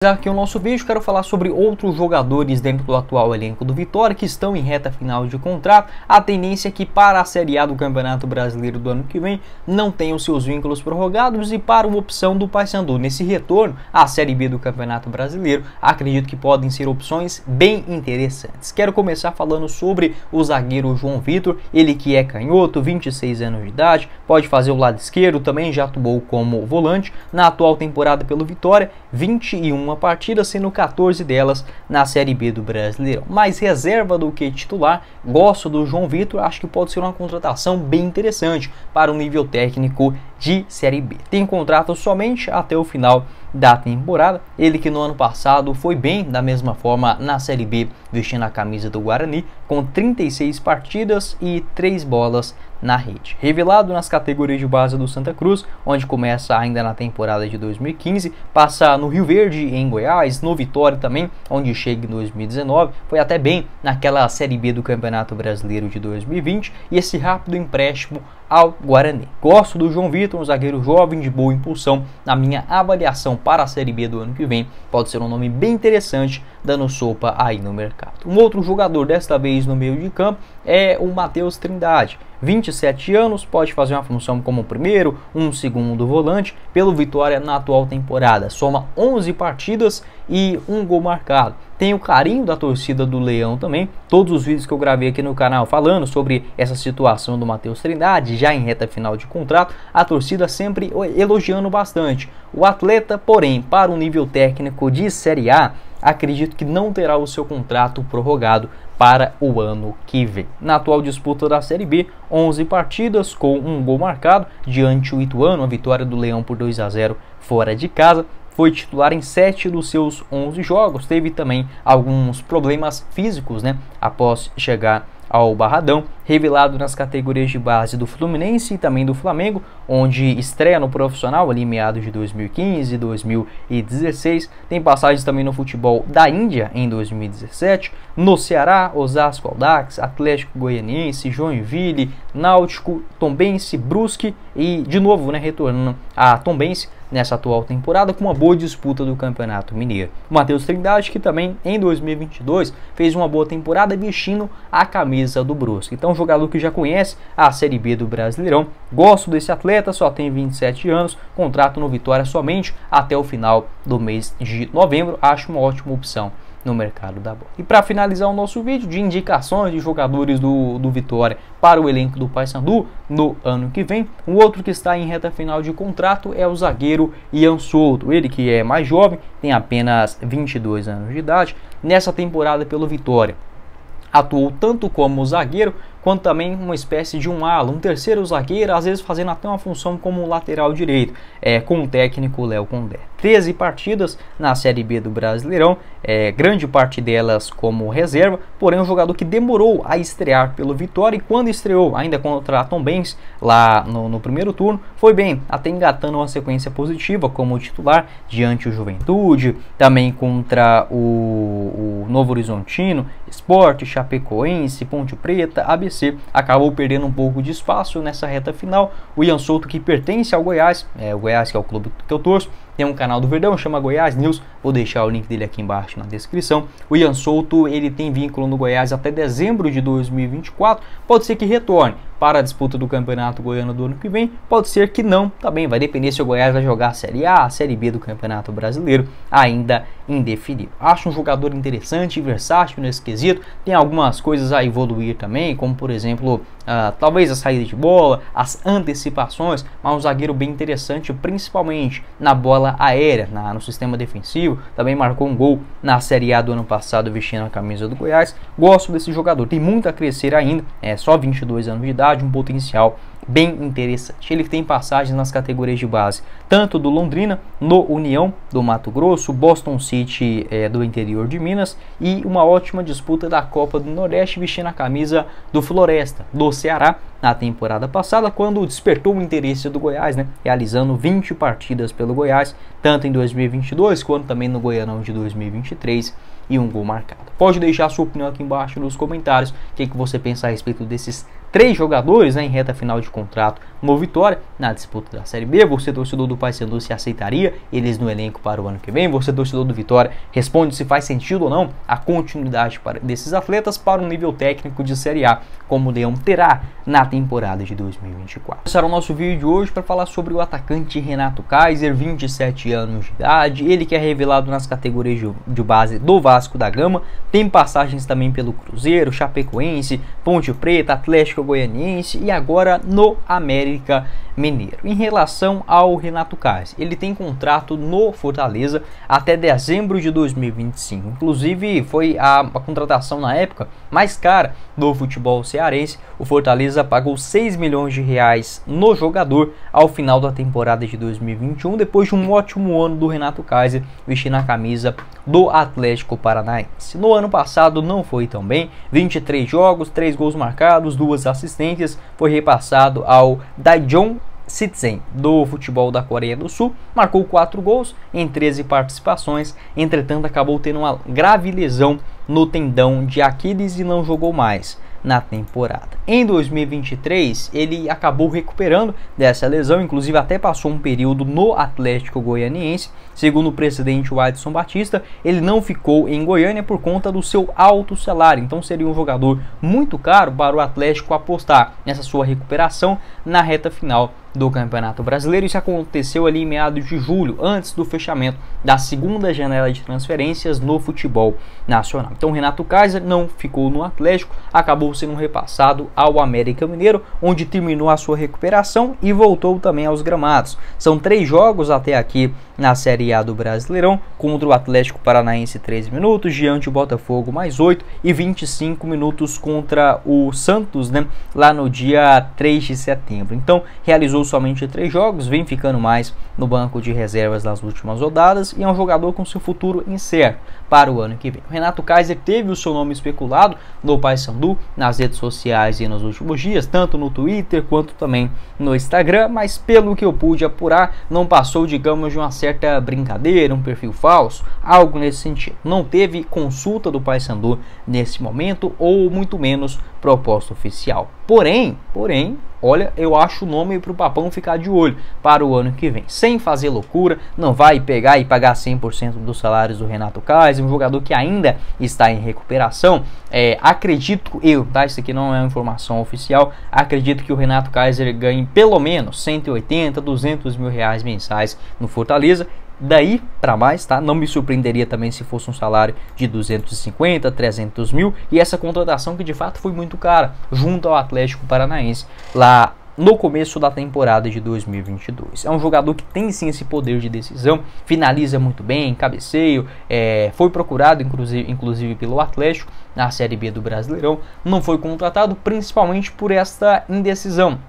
Aqui o nosso vídeo, quero falar sobre outros jogadores dentro do atual elenco do Vitória que estão em reta final de contrato. A tendência é que para a Série A do Campeonato Brasileiro do ano que vem não tenham seus vínculos prorrogados, e para uma opção do Paysandu nesse retorno à Série B do Campeonato Brasileiro, acredito que podem ser opções bem interessantes. Quero começar falando sobre o zagueiro João Vitor, ele que é canhoto, 26 anos de idade, pode fazer o lado esquerdo, também já atuou como volante. Na atual temporada pelo Vitória, 21 partidas, sendo 14 delas na Série B do Brasileirão. Mais reserva do que titular, gosto do João Vitor, acho que pode ser uma contratação bem interessante para o nível técnico de Série B. Tem contrato somente até o final da temporada, ele que no ano passado foi bem da mesma forma na Série B, vestindo a camisa do Guarani, com 36 partidas e 3 bolas na rede. Revelado nas categorias de base do Santa Cruz, onde começa ainda na temporada de 2015, passa no Rio Verde, em Goiás, no Vitória também, onde chega em 2019, foi até bem naquela Série B do Campeonato Brasileiro de 2020, e esse rápido empréstimo ao Guarani. Gosto do João Vitor, um zagueiro jovem de boa impulsão. Na minha avaliação para a Série B do ano que vem, pode ser um nome bem interessante, dando sopa aí no mercado. Um outro jogador, desta vez no meio de campo, é o Matheus Trindade. 27 anos, pode fazer uma função como primeiro, segundo volante, pelo Vitória na atual temporada. Soma 11 partidas e 1 gol marcado. Tem o carinho da torcida do Leão também. Todos os vídeos que eu gravei aqui no canal falando sobre essa situação do Matheus Trindade, já em reta final de contrato, a torcida sempre elogiando bastante o atleta, porém, para um nível técnico de Série A, acredito que não terá o seu contrato prorrogado para o ano que vem. Na atual disputa da Série B, 11 partidas com 1 gol marcado diante o Ituano, a vitória do Leão por 2-0 fora de casa. Foi titular em 7 dos seus 11 jogos, teve também alguns problemas físicos, após chegar ao Barradão. Revelado nas categorias de base do Fluminense e também do Flamengo, onde estreia no profissional ali meados de 2015 e 2016. Tem passagens também no futebol da Índia em 2017, no Ceará, Osasco, Audax, Atlético Goianiense, Joinville, Náutico, Tombense, Brusque e de novo, retornando a Tombense nessa atual temporada, com uma boa disputa do Campeonato Mineiro. O Matheus Trindade, que também em 2022 fez uma boa temporada vestindo a camisa do Brusque. Então, jogador que já conhece a Série B do Brasileirão. Gosto desse atleta, só tem 27 anos, contrato no Vitória somente até o final do mês de novembro. Acho uma ótima opção no mercado da bola. E para finalizar o nosso vídeo de indicações de jogadores do Vitória para o elenco do Paysandu no ano que vem, um outro que está em reta final de contrato é o zagueiro Ian Souto. Ele que é mais jovem, tem apenas 22 anos de idade. Nessa temporada pelo Vitória, atuou tanto como zagueiro quanto também uma espécie de um ala, um terceiro zagueiro, às vezes fazendo até uma função como lateral direito, com o técnico Léo Condé. 13 partidas na Série B do Brasileirão, grande parte delas como reserva, porém um jogador que demorou a estrear pelo Vitória, e quando estreou, ainda contra a Tombense, lá no primeiro turno, foi bem, até engatando uma sequência positiva como titular, diante o Juventude, também contra o Novo Horizontino, Sport, Chapecoense, Ponte Preta, ABC. Acabou perdendo um pouco de espaço nessa reta final. O Ian Souto, que pertence ao Goiás, o Goiás que é o clube que eu torço, tem um canal do Verdão, chama Goiás News, vou deixar o link dele aqui embaixo na descrição. O Ian Souto, ele tem vínculo no Goiás até dezembro de 2024, pode ser que retorne para a disputa do Campeonato Goiano do ano que vem, pode ser que não, também vai depender se o Goiás vai jogar a Série A, a Série B do Campeonato Brasileiro, ainda indefinido. Acho um jogador interessante e versátil nesse quesito, tem algumas coisas a evoluir também, como por exemplo, talvez a saída de bola, as antecipações, mas um zagueiro bem interessante, principalmente na bola aérea, no sistema defensivo. Também marcou um gol na Série A do ano passado vestindo a camisa do Goiás. Gosto desse jogador, tem muito a crescer ainda, só 22 anos de idade, um potencial bem interessante. Ele tem passagens nas categorias de base, tanto do Londrina, no União do Mato Grosso, Boston City do interior de Minas, e uma ótima disputa da Copa do Nordeste vestindo a camisa do Floresta, do Ceará, na temporada passada, quando despertou o interesse do Goiás, realizando 20 partidas pelo Goiás, tanto em 2022 quanto também no Goianão de 2023, e um gol marcado. Pode deixar a sua opinião aqui embaixo nos comentários, o que você pensa a respeito desses 3 jogadores, né, em reta final de contrato no Vitória, na disputa da Série B. Você, torcedor do Paysandu, se aceitaria eles no elenco para o ano que vem? Você, torcedor do Vitória, responde se faz sentido ou não a continuidade desses atletas para um nível técnico de Série A, como o Leão terá na temporada de 2024. Esse era o nosso vídeo de hoje para falar sobre o atacante Renato Kaiser, 27 anos de idade, ele que é revelado nas categorias de base do Vasco da Gama, tem passagens também pelo Cruzeiro, Chapecoense, Ponte Preta, Atlético Goianiense e agora no América Mineiro. Em relação ao Renato Kaiser, ele tem contrato no Fortaleza até dezembro de 2025. Inclusive, foi a contratação na época mais cara do futebol cearense. O Fortaleza pagou 6 milhões de reais no jogador ao final da temporada de 2021, depois de um ótimo ano do Renato Kaiser vestindo a camisa do Atlético Paranaense. No ano passado não foi tão bem, 23 jogos, 3 gols marcados, 2 assistências, foi repassado ao Daejeon Sitsen do futebol da Coreia do Sul, marcou 4 gols em 13 participações, entretanto acabou tendo uma grave lesão no tendão de Aquiles e não jogou mais na temporada. Em 2023 ele acabou recuperando dessa lesão, inclusive até passou um período no Atlético Goianiense. Segundo o presidente Wadson Batista, ele não ficou em Goiânia por conta do seu alto salário, então seria um jogador muito caro para o Atlético apostar nessa sua recuperação na reta final do Campeonato Brasileiro. Isso aconteceu ali em meados de julho, antes do fechamento da segunda janela de transferências no futebol nacional. Então Renato Kaiser não ficou no Atlético, acabou sendo repassado ao América Mineiro, onde terminou a sua recuperação e voltou também aos gramados. São 3 jogos até aqui na Série A do Brasileirão, contra o Atlético Paranaense 13 minutos, diante do Botafogo mais 8 e 25 minutos contra o Santos, né, lá no dia 3 de setembro. Então realizou somente 3 jogos, vem ficando mais no banco de reservas nas últimas rodadas e é um jogador com seu futuro incerto para o ano que vem. O Renato Kaiser teve o seu nome especulado no Paysandu, nas redes sociais e nos últimos dias, tanto no Twitter quanto também no Instagram, mas pelo que eu pude apurar, não passou, digamos, de uma certa brincadeira, um perfil falso, algo nesse sentido. Não teve consulta do Paysandu nesse momento, ou muito menos proposta oficial. Porém, olha, eu acho o nome para o Papão ficar de olho para o ano que vem. Sem fazer loucura, não vai pegar e pagar 100% dos salários do Renato Kaiser, um jogador que ainda está em recuperação. Acredito eu, tá? Isso aqui não é uma informação oficial, acredito que o Renato Kaiser ganhe pelo menos 180, 200 mil reais mensais no Fortaleza. Daí para mais, tá? Não me surpreenderia também se fosse um salário de 250, 300 mil. E essa contratação que de fato foi muito cara, junto ao Atlético Paranaense, lá no começo da temporada de 2022. É um jogador que tem sim esse poder de decisão, finaliza muito bem, cabeceio, foi procurado inclusive pelo Atlético na Série B do Brasileirão. Não foi contratado principalmente por esta indecisão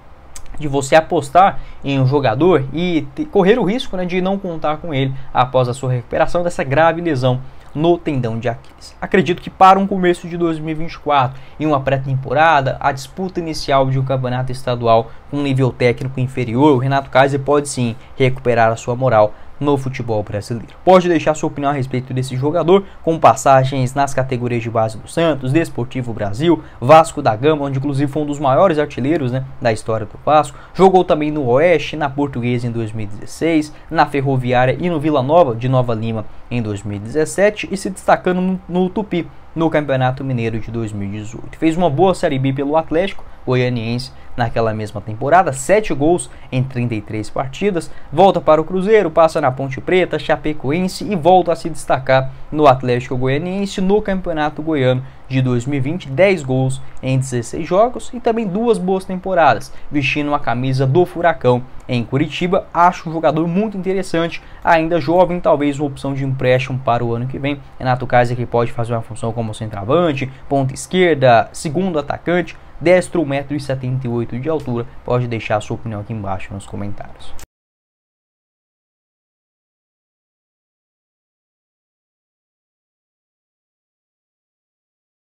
de você apostar em um jogador e correr o risco, né, de não contar com ele após a sua recuperação dessa grave lesão no tendão de Aquiles. Acredito que para um começo de 2024, em uma pré-temporada, a disputa inicial de um campeonato estadual com um nível técnico inferior, o Renato Kaiser pode sim recuperar a sua moral no futebol brasileiro. Pode deixar sua opinião a respeito desse jogador, com passagens nas categorias de base do Santos, Desportivo Brasil, Vasco da Gama, onde inclusive foi um dos maiores artilheiros, né, da história do Vasco. Jogou também no Oeste, na Portuguesa em 2016, na Ferroviária e no Vila Nova de Nova Lima em 2017 e se destacando no Tupi no Campeonato Mineiro de 2018. Fez uma boa Série B pelo Atlético Goianiense naquela mesma temporada, 7 gols em 33 partidas, volta para o Cruzeiro, passa na Ponte Preta, Chapecoense e volta a se destacar no Atlético Goianiense no Campeonato Goiano de 2020, 10 gols em 16 jogos e também 2 boas temporadas, vestindo a camisa do Furacão em Curitiba. Acho um jogador muito interessante, ainda jovem, talvez uma opção de empréstimo para o ano que vem. Renato Kaiser que pode fazer uma função como centroavante, ponta esquerda, segundo atacante, destro, 1,78 m de altura. Pode deixar a sua opinião aqui embaixo nos comentários.